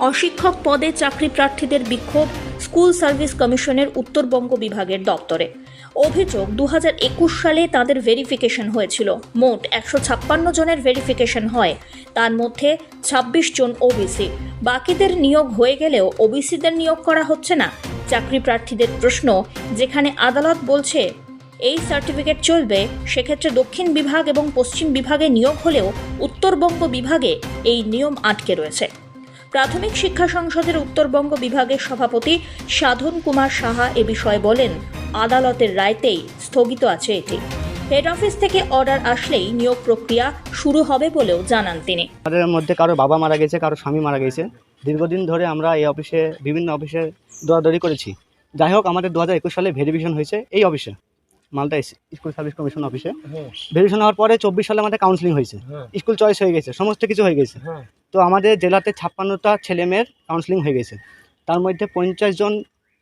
অশিক্ষক পদে চাকরি প্রার্থীদের বিক্ষোভ স্কুল সার্ভিস কমিশনের উত্তরবঙ্গ বিভাগের দপ্তরে। অভিযোগ 2021 সালে তাদের ভেরিফিকেশন হয়েছিল। মোট 156 জনের ভেরিফিকেশন হয়, তার মধ্যে 26 জন ওবিসি। বাকিদের নিয়োগ হয়ে গেলেও ওবিসিদের নিয়োগ করা হচ্ছে না। চাকরি প্রার্থীদের প্রশ্ন, যেখানে আদালত বলছে এই সার্টিফিকেট চলবে, সেক্ষেত্রে দক্ষিণ বিভাগ এবং পশ্চিম বিভাগে নিয়োগ হলেও উত্তরবঙ্গ বিভাগে এই নিয়ম আটকে রয়েছে। প্রাথমিক শিক্ষা সংসদের উত্তরবঙ্গ বিভাগের সভাপতি সাধন কুমার সাহা এ বিষয়ে বলেন, আদালতের রায়তেই স্থগিত আছে এটি। হেড অফিস থেকে অর্ডার আসলেই নিয়োগ প্রক্রিয়া শুরু হবে বলেও জানান তিনি। আমাদের মধ্যে কারো বাবা মারা গেছে, কারো স্বামী মারা গেছে। দীর্ঘদিন ধরে আমরা এই অফিসে বিভিন্ন অফিসে দৌড়াদৌড়ি করেছি। যাই হোক, আমাদের 2021 সালে ভেরিফিকেশন হয়েছে এই অফিসে, মালদা স্কুল সার্ভিস কমিশন অফিসে। ভেরিফিকেশন হওয়ার পরে 24 সালে আমাদের কাউন্সিলিং হয়েছে, স্কুল চয়েস হয়ে গেছে, সমস্ত কিছু হয়ে গেছে। তো আমাদের জেলাতে 56টা ছেলেমেয়ের কাউন্সিলিং হয়ে গেছে। তার মধ্যে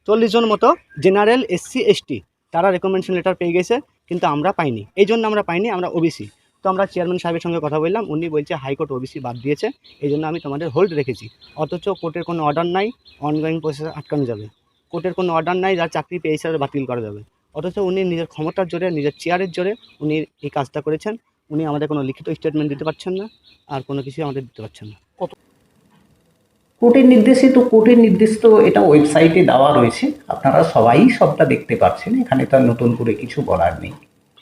40 জন মতো জেনারেল, এসসি, এসটি তারা রেকমেন্ডেশন লেটার পেয়ে গেছে, কিন্তু আমরা পাইনি। এই জন্য আমরা পাইনি, আমরা ওবিসি। তো আমরা চেয়ারম্যান সাহেবের সঙ্গে কথা বললাম, উনি বলছে হাইকোর্ট ওবিসি বাদ দিয়েছে, এই জন্য আমি তোমাদের হোল্ড রেখেছি। অথচ কোর্টের কোনো অর্ডার নাই, অনগোয়িং প্রসেস আটকানো যাবে। কোর্টের কোনো অর্ডার নাই যার চাকরি পেয়ে হিসাবে বাতিল করা যাবে। অথচ উনি নিজের ক্ষমতার জোরে, নিজের চেয়ারের জোরে উনি এই কাজটা করেছেন। উনি আমাদের কোনো লিখিত স্টেটমেন্ট দিতে পারছেন না, আর কোনো কিছু আমাদের দিতে পারছেন না। কোর্টের নির্দেশ তো এটা ওয়েবসাইটে দেওয়া রয়েছে, আপনারা সবাই সবটা দেখতে পাচ্ছেন। এখানে তো আর নতুন করে কিছু বলার নেই।